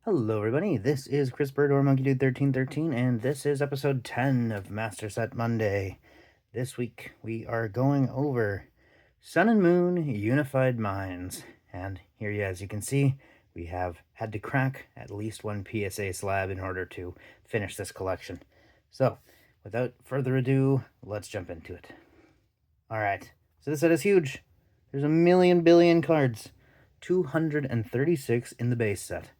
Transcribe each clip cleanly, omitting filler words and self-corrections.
Hello everybody, this is Chris Bird or Monkey Dude 1313, and this is episode 10 of Master Set Monday. This week we are going over Sun and Moon Unified Minds, and here, as you can see, we have had to crack at least one PSA slab in order to finish this collection. So, without further ado, let's jump into it. Alright, so this set is huge. There's a million billion cards, 236 in the base set.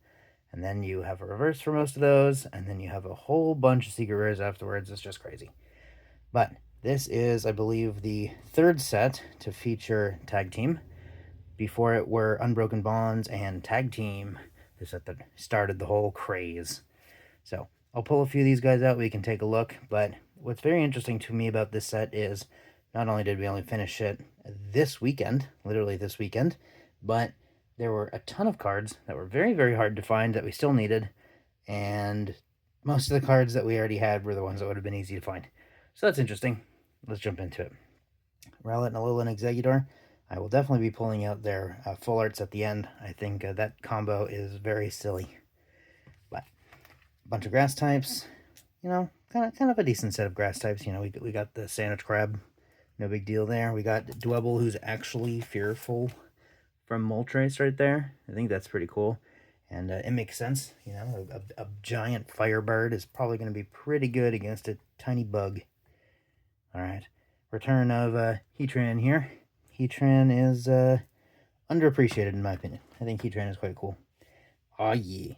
And then you have a reverse for most of those, and then you have a whole bunch of secret rares afterwards. It's just crazy. But this is, I believe, the third set to feature Tag Team. Before it were Unbroken Bonds and Tag Team, the set that started the whole craze. So I'll pull a few of these guys out. We can take a look. But what's very interesting to me about this set is not only did we only finish it this weekend, literally this weekend, but there were a ton of cards that were very, very hard to find that we still needed, and most of the cards that we already had were the ones that would have been easy to find. So that's interesting. Let's jump into it. Rowlet and Alolan Exeggutor. I will definitely be pulling out their full arts at the end. I think that combo is very silly. But a bunch of grass types, kind of a decent set of grass types. We got the Sandwich Crab, no big deal there. We got Dwebble, who's actually fearful from Moltres right there. I think that's pretty cool. And it makes sense. A giant firebird is probably going to be pretty good against a tiny bug. Alright. Return of Heatran here. Heatran is underappreciated in my opinion. I think Heatran is quite cool. Oh yeah.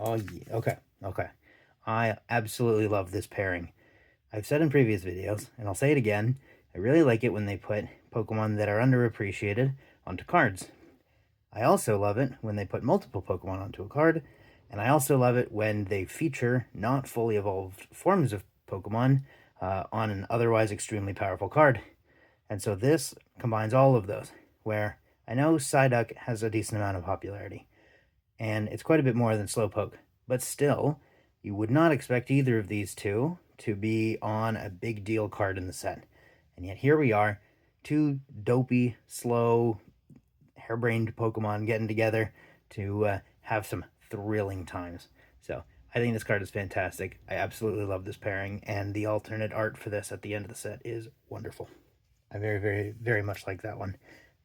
Okay. I absolutely love this pairing. I've said in previous videos, and I'll say it again, I really like it when they put Pokemon that are underappreciated onto cards. I also love it when they put multiple Pokemon onto a card, and I also love it when they feature not fully evolved forms of Pokemon on an otherwise extremely powerful card. And so this combines all of those, where I know Psyduck has a decent amount of popularity, and it's quite a bit more than Slowpoke, but still, you would not expect either of these two to be on a big deal card in the set. And yet here we are, two dopey, slow, harebrained Pokemon getting together to have some thrilling times. So I think this card is fantastic. I absolutely love this pairing, and the alternate art for this at the end of the set is wonderful. I very, very, very much like that one.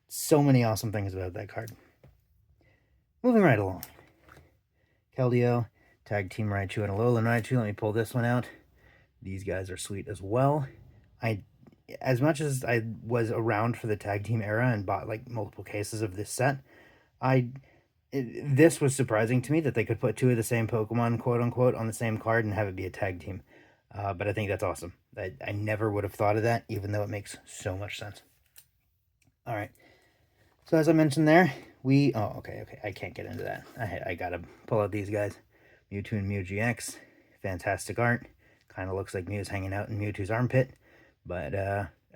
So many awesome things about that card. Moving right along. Keldeo, Tag Team Raichu, and Alolan Raichu. Let me pull this one out. These guys are sweet as well. As much as I was around for the tag team era and bought like multiple cases of this set, this was surprising to me that they could put two of the same Pokemon, quote unquote, on the same card and have it be a tag team. But I think that's awesome. I never would have thought of that, even though it makes so much sense. All right. So as I mentioned there, okay. I can't get into that. I gotta pull out these guys. Mewtwo and Mew GX. Fantastic art. Kind of looks like Mew's hanging out in Mewtwo's armpit. But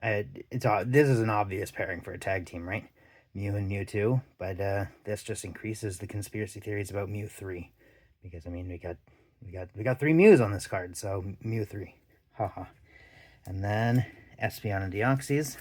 this is an obvious pairing for a tag team, right? Mew and Mewtwo. But this just increases the conspiracy theories about Mew 3. Because I mean we got 3 Mews on this card, so Mew 3. Haha. And then Espeon and Deoxys.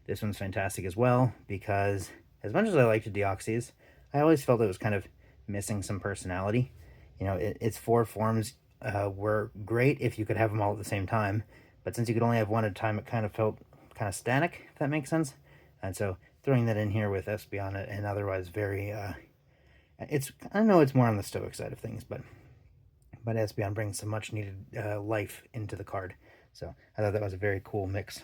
This one's fantastic as well, because as much as I liked Deoxys, I always felt it was kind of missing some personality. Its 4 forms were great if you could have them all at the same time. But since you could only have one at a time, it kind of felt kind of static, if that makes sense. And so throwing that in here with Espeon and otherwise very, I know it's more on the stoic side of things, but Espeon brings some much needed life into the card. So I thought that was a very cool mix.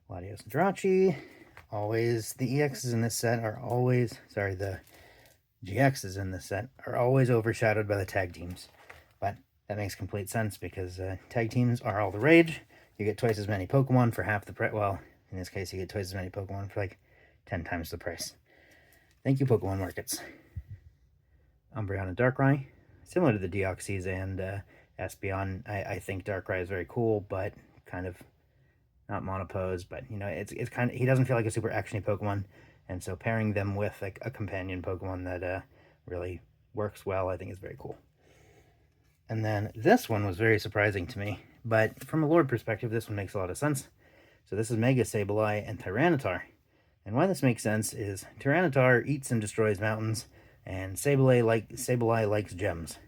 Latios and Jirachi. Always, the EXs in this set are always, the GXs in this set are always overshadowed by the tag teams. But that makes complete sense because tag teams are all the rage. You get twice as many Pokemon for half the price. Well, in this case, you get twice as many Pokemon for like 10 times the price. Thank you, Pokemon markets. Umbreon and Darkrai. Similar to the Deoxys and Espeon, I think Darkrai is very cool, but kind of not monopose. But, it's kind of, he doesn't feel like a super actiony Pokemon. And so pairing them with like a companion Pokemon that really works well, I think is very cool. And then this one was very surprising to me, but from a lore perspective, this one makes a lot of sense. So this is Mega Sableye and Tyranitar. And why this makes sense is Tyranitar eats and destroys mountains, and Sableye likes gems.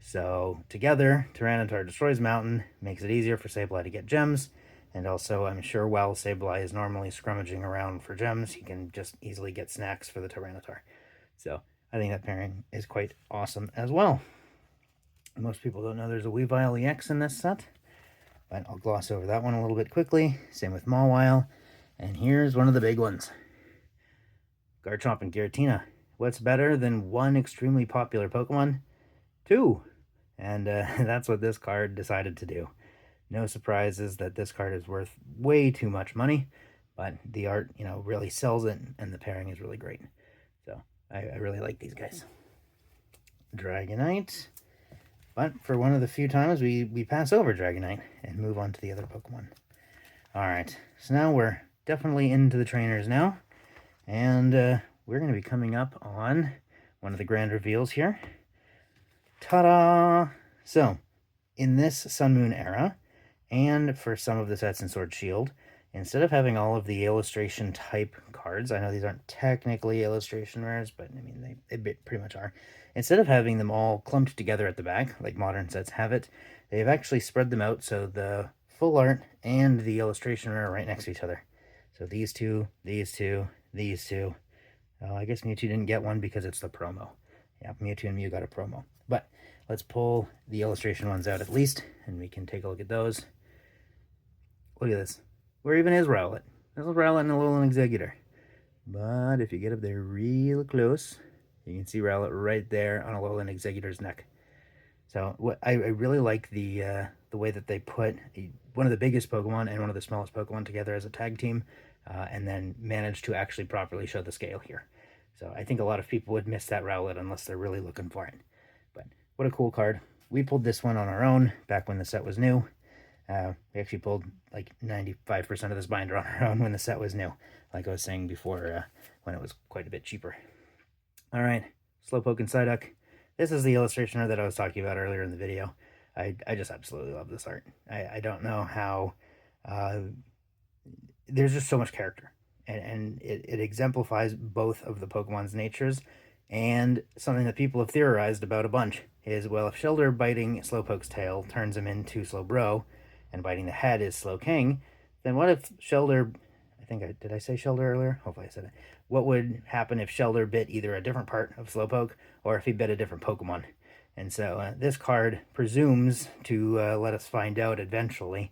So together, Tyranitar destroys Mountain, makes it easier for Sableye to get gems, and also I'm sure while Sableye is normally scrummaging around for gems, he can just easily get snacks for the Tyranitar. So I think that pairing is quite awesome as well. Most people don't know there's a Weavile EX in this set, but I'll gloss over that one a little bit quickly. Same with Mawile. And here's one of the big ones. Garchomp and Giratina. What's better than one extremely popular Pokemon? Two. And that's what this card decided to do. No surprises that this card is worth way too much money, but the art, really sells it, and the pairing is really great. So I really like these guys. Dragonite. But for one of the few times, we pass over Dragonite and move on to the other Pokemon. Alright, so now we're definitely into the trainers now. And we're going to be coming up on one of the grand reveals here. Ta-da! So, in this Sun Moon era, and for some of the sets in Sword Shield, instead of having all of the illustration type cards, I know these aren't technically illustration rares, but I mean, they pretty much are. Instead of having them all clumped together at the back, like modern sets have it, they've actually spread them out so the full art and the illustration rare are right next to each other. So these two, these two, these two. I guess Mewtwo didn't get one because it's the promo. Yeah, Mewtwo and Mew got a promo. But let's pull the illustration ones out at least, and we can take a look at those. Look at this. Where even is Rowlet? This is Rowlet and a Alolan Exeggutor. But if you get up there real close, you can see Rowlet right there on a Alolan Exeggutor's neck. So what I really like the way that they put one of the biggest Pokemon and one of the smallest Pokemon together as a tag team, and then managed to actually properly show the scale here. So I think a lot of people would miss that Rowlet unless they're really looking for it. But what a cool card. We pulled this one on our own back when the set was new. We actually pulled like 95% of this binder on our own when the set was new, like I was saying before, when it was quite a bit cheaper. All right, Slowpoke and Psyduck. This is the illustrationer that I was talking about earlier in the video. I just absolutely love this art. I don't know how... there's just so much character. And it exemplifies both of the Pokemon's natures, and something that people have theorized about a bunch is, well, if Shellder biting Slowpoke's tail turns him into Slowbro, and biting the head is Slowking, then what if Shellder... did I say Shellder earlier? Hopefully I said it. What would happen if Shellder bit either a different part of Slowpoke, or if he bit a different Pokemon? And so this card presumes to let us find out eventually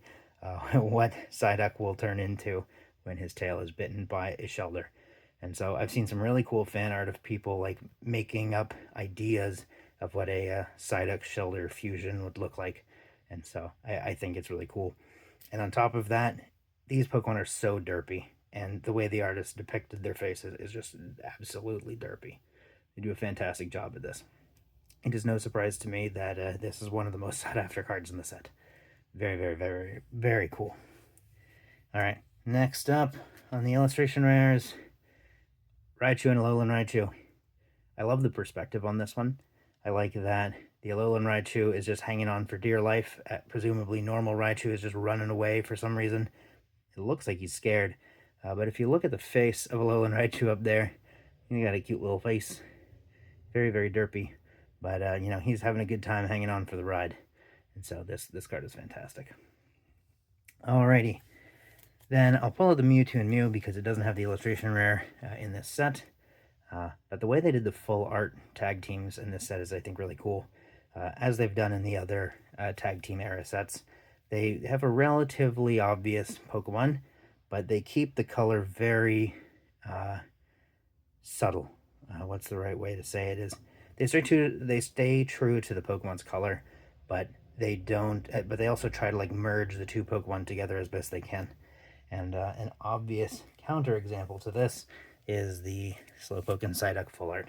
what Psyduck will turn into when his tail is bitten by a Shellder. And so I've seen some really cool fan art of people like making up ideas of what a Psyduck Shellder fusion would look like. And so I think it's really cool. And on top of that, these Pokemon are so derpy. And the way the artist depicted their faces is just absolutely derpy. They do a fantastic job of this. It is no surprise to me that this is one of the most sought after cards in the set. Very, very, very, very cool. Alright, next up on the illustration rares, Raichu and Alolan Raichu. I love the perspective on this one. I like that the Alolan Raichu is just hanging on for dear life. Presumably normal Raichu is just running away for some reason. It looks like he's scared. But if you look at the face of Alolan Raichu up there, he got a cute little face. Very, very derpy. But, he's having a good time hanging on for the ride. And so this card is fantastic. Alrighty. Then I'll pull out the Mewtwo and Mew because it doesn't have the illustration rare in this set. But the way they did the full art tag teams in this set is, I think, really cool. As they've done in the other tag team era sets. They have a relatively obvious Pokemon, but they keep the color very subtle. What's the right way to say it is? They stay true to the Pokemon's color, but they don't. But they also try to like merge the two Pokemon together as best they can. And an obvious counterexample to this is the Slowpoke and Psyduck full art,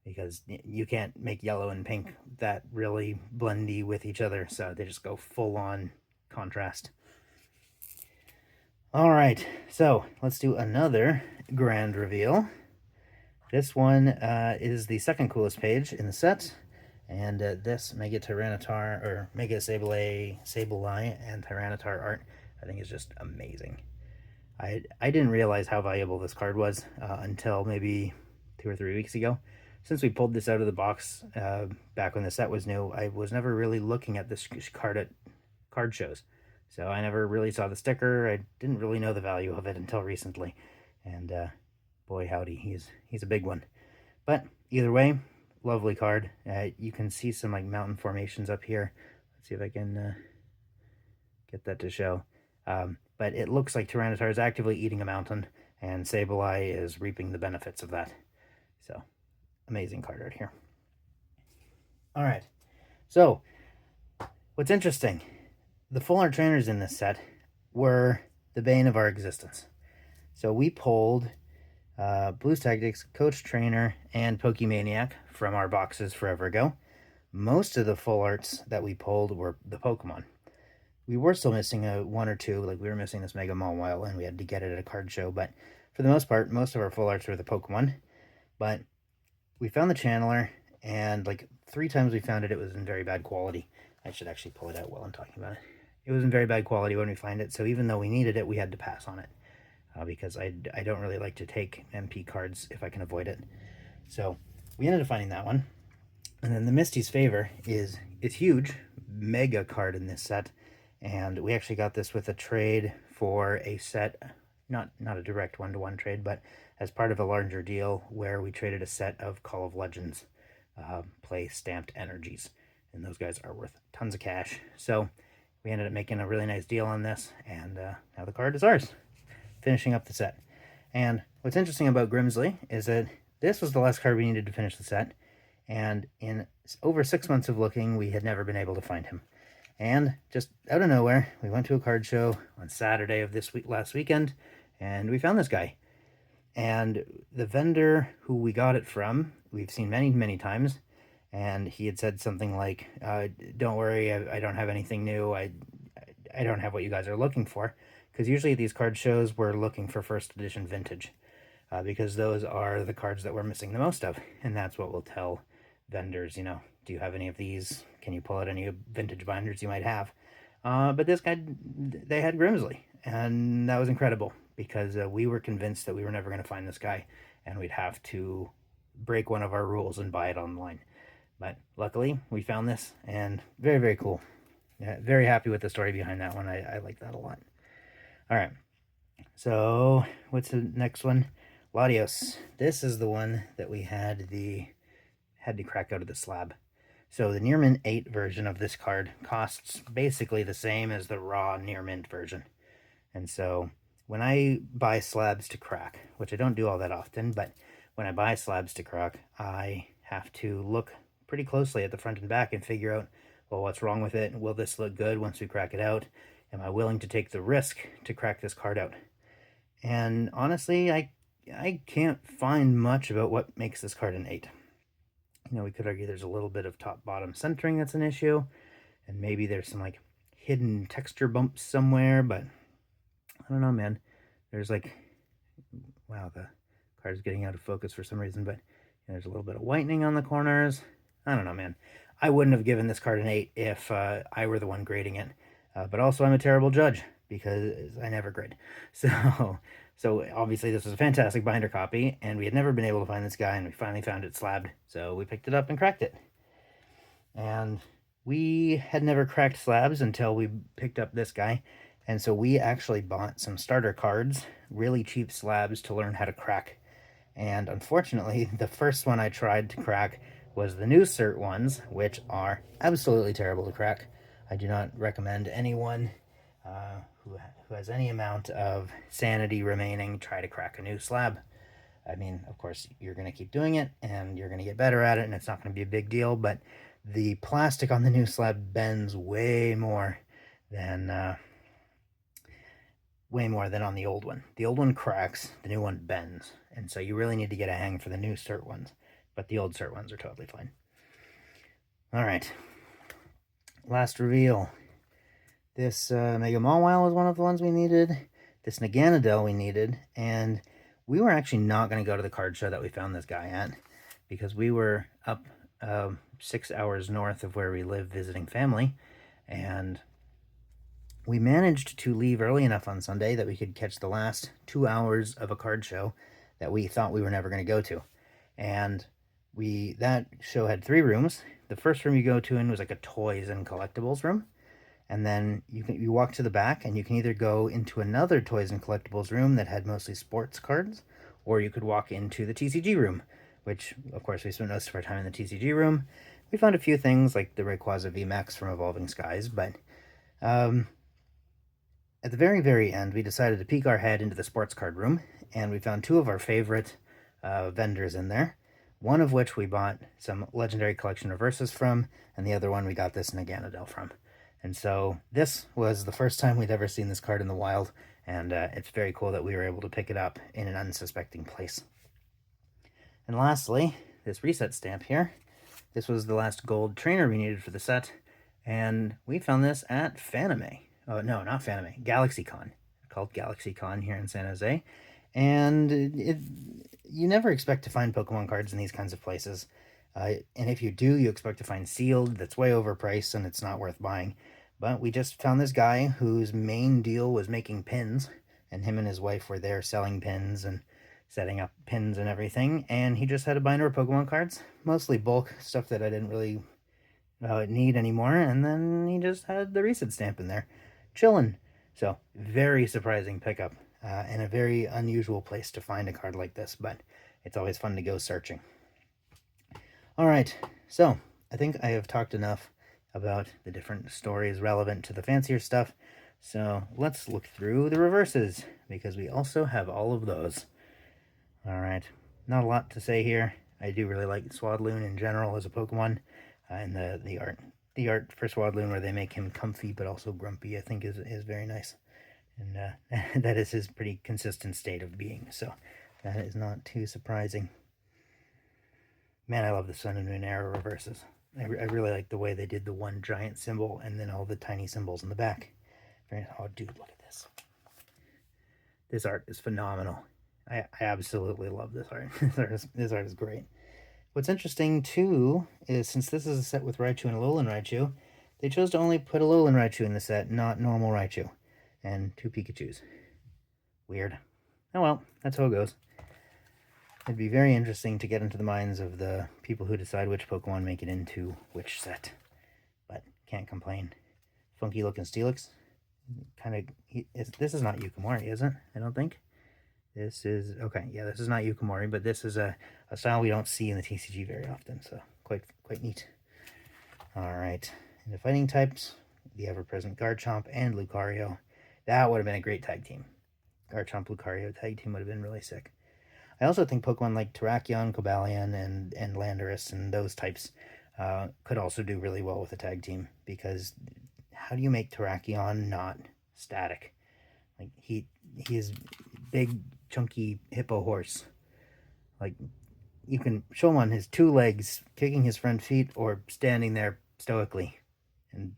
because you can't make yellow and pink that really blendy with each other, so they just go full on contrast. All right, so let's do another grand reveal. This one is the second coolest page in the set, and this Mega Tyranitar, or Mega Sableye and Tyranitar art, I think is just amazing. I didn't realize how valuable this card was until maybe 2 or 3 weeks ago. since we pulled this out of the box back when the set was new, I was never really looking at this card at card shows. So I never really saw the sticker. I didn't really know the value of it until recently. And boy, howdy, he's a big one. But either way, lovely card. You can see some like mountain formations up here. Let's see if I can get that to show. But it looks like Tyranitar is actively eating a mountain, and Sableye is reaping the benefits of that. So, amazing card art here. All right. So, what's interesting, the full art trainers in this set were the bane of our existence. So we pulled Blues Tactics, Coach Trainer, and Pokemaniac from our boxes forever ago. Most of the full arts that we pulled were the Pokemon. We were still missing one or two, like we were missing this Mega Mawile, and we had to get it at a card show, but for the most part, most of our full arts were the Pokemon. But we found the Channeler, and like 3 times we found it, it was in very bad quality. I should actually pull it out while I'm talking about it. It was in very bad quality when we find it, so even though we needed it, we had to pass on it. Because I don't really like to take MP cards if I can avoid it. So we ended up finding that one. And then the Misty's Favor is huge, mega card in this set. And we actually got this with a trade for a set, not a direct one-to-one trade, but as part of a larger deal where we traded a set of Call of Legends play stamped energies. And those guys are worth tons of cash. So we ended up making a really nice deal on this, and now the card is ours, finishing up the set. And what's interesting about Grimsley is that this was the last card we needed to finish the set, and in over 6 months of looking, we had never been able to find him. And just out of nowhere, we went to a card show on Saturday of last weekend, and we found this guy. And the vendor who we got it from, we've seen many times, and he had said something like, don't worry, I don't have anything new, I don't have what you guys are looking for. Because usually at these card shows, we're looking for first edition vintage, because those are the cards that we're missing the most of. And that's what we'll tell vendors, do you have any of these? Can you pull out any vintage binders you might have? But this guy, they had Grimsley, and that was incredible, because we were convinced that we were never going to find this guy, and we'd have to break one of our rules and buy it online. But luckily, we found this, and very cool. Yeah, very happy with the story behind that one. I like that a lot. All right, so what's the next one? Latios. This is the one that we had to crack out of the slab. So the Near Mint 8 version of this card costs basically the same as the raw Near Mint version. And so when I buy slabs to crack, which I don't do all that often, but when I buy slabs to crack, I have to look pretty closely at the front and back and figure out, well, what's wrong with it? Will this look good once we crack it out? Am I willing to take the risk to crack this card out? And honestly, I can't find much about what makes this card an 8. We could argue there's a little bit of top-bottom centering that's an issue, and maybe there's some like hidden texture bumps somewhere, but I don't know, man. There's like, wow, the card's getting out of focus for some reason, but there's a little bit of whitening on the corners. I don't know, man. I wouldn't have given this card an 8 if I were the one grading it. But also I'm a terrible judge because I never grade. So obviously this was a fantastic binder copy, and we had never been able to find this guy, and we finally found it slabbed. So we picked it up and cracked it. And we had never cracked slabs until we picked up this guy. And so we actually bought some starter cards, really cheap slabs, to learn how to crack. And unfortunately, the first one I tried to crack was the new cert ones, which are absolutely terrible to crack. I do not recommend anyone who has any amount of sanity remaining try to crack a new slab. I mean, of course, you're going to keep doing it, and you're going to get better at it, and it's not going to be a big deal, but the plastic on the new slab bends way more than on the old one. The old one cracks, the new one bends, and so you really need to get a hang for the new cert ones, but the old cert ones are totally fine. All right. Last reveal. This Mega Mawile was one of the ones we needed. This Naganadel we needed. And we were actually not going to go to the card show that we found this guy at, because we were up 6 hours north of where we live visiting family. And we managed to leave early enough on Sunday that we could catch the last 2 hours of a card show that we thought we were never going to go to. And that show had 3 rooms. The first room you go to in was like a toys and collectibles room. And then you walk to the back, and you can either go into another toys and collectibles room that had mostly sports cards, or you could walk into the TCG room, which, of course, we spent most of our time in the TCG room. We found a few things like the Rayquaza VMAX from Evolving Skies, but at the very, very end, we decided to peek our head into the sports card room, and we found 2 of our favorite vendors in there, one of which we bought some Legendary Collection reverses from, and the other one we got this Naganadel from. And so this was the first time we'd ever seen this card in the wild, and it's very cool that we were able to pick it up in an unsuspecting place. And lastly, this reset stamp here. This was the last gold trainer we needed for the set, and we found this at Fanime. Oh, no, not Fanime, GalaxyCon. Called GalaxyCon here in San Jose. And you never expect to find Pokemon cards in these kinds of places. And if you do, you expect to find sealed that's way overpriced and it's not worth buying. But we just found this guy whose main deal was making pins, and him and his wife were there selling pins and setting up pins and everything, and he just had a binder of Pokemon cards, mostly bulk stuff that I didn't really need anymore, and then he just had the reset stamp in there, chilling. So, very surprising pickup, and a very unusual place to find a card like this, but it's always fun to go searching. Alright, so I think I have talked enough about the different stories relevant to the fancier stuff, so let's look through the reverses, because we also have all of those. Alright, not a lot to say here. I do really like Swadloon in general as a Pokemon, and the art for Swadloon where they make him comfy but also grumpy, I think is very nice. And that is his pretty consistent state of being, so that is not too surprising. Man, I love the Sun and Moon era reverses. I really like the way they did the one giant symbol and then all the tiny symbols in the back. Oh, dude, look at this. This art is phenomenal. I absolutely love this art. This art is great. What's interesting, too, is since this is a set with Raichu and Alolan Raichu, they chose to only put Alolan Raichu in the set, not normal Raichu. And 2 Pikachus. Weird. Oh well, that's how it goes. It'd be very interesting to get into the minds of the people who decide which Pokemon make it into which set. But can't complain. Funky looking Steelix. This is not Yukimori, is it? I don't think. This is... Okay, yeah, this is not Yukimori, but this is a style we don't see in the TCG very often, so quite neat. Alright, in the fighting types, the ever-present Garchomp and Lucario. That would have been a great tag team. Garchomp Lucario tag team would have been really sick. I also think Pokemon like Terrakion, Cobalion, and Landorus and those types could also do really well with a tag team, because how do you make Terrakion not static? Like, he is big, chunky hippo horse. Like, you can show him on his 2 legs, kicking his front feet, or standing there stoically, and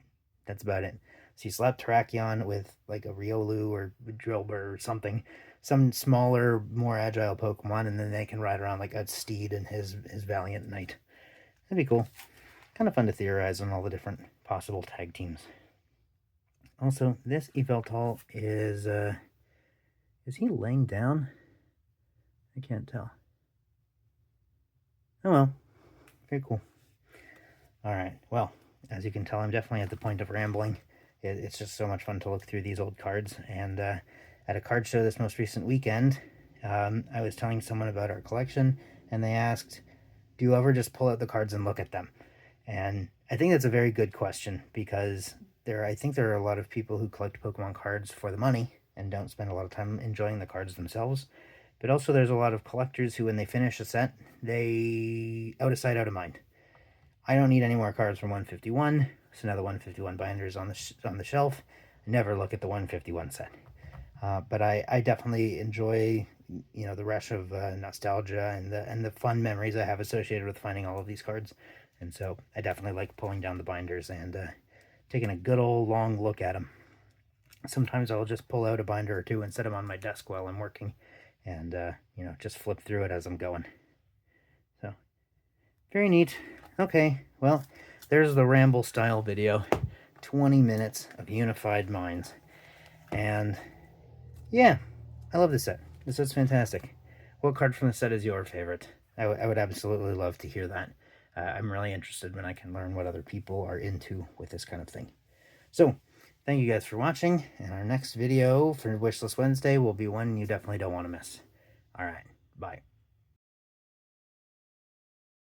that's about it. So you slap Terrakion with like a Riolu or Drillbur or something, some smaller, more agile Pokemon, and then they can ride around like a steed and his valiant knight. That'd be cool. Kind of fun to theorize on all the different possible tag teams. Also, this Yveltal is he laying down? I can't tell. Oh well, very cool. Alright, well, as you can tell, I'm definitely at the point of rambling. It's just so much fun to look through these old cards, and at a card show this most recent weekend, I was telling someone about our collection, and they asked, do you ever just pull out the cards and look at them? And I think that's a very good question, because I think there are a lot of people who collect Pokemon cards for the money and don't spend a lot of time enjoying the cards themselves. But also there's a lot of collectors who, when they finish a set, they out of sight, out of mind. I don't need any more cards from 151, so now the 151 binder is on the shelf. I never look at the 151 set. But I definitely enjoy, the rush of nostalgia and the fun memories I have associated with finding all of these cards. And so I definitely like pulling down the binders and taking a good old long look at them. Sometimes I'll just pull out a binder or 2 and set them on my desk while I'm working, and just flip through it as I'm going. So very neat. Okay, well, there's the ramble style video. 20 minutes of unified minds. And yeah, I love this set. This set's fantastic. What card from the set is your favorite? I would absolutely love to hear that. I'm really interested when I can learn what other people are into with this kind of thing. So, thank you guys for watching, and our next video for Wishlist Wednesday will be one you definitely don't want to miss. All right, bye.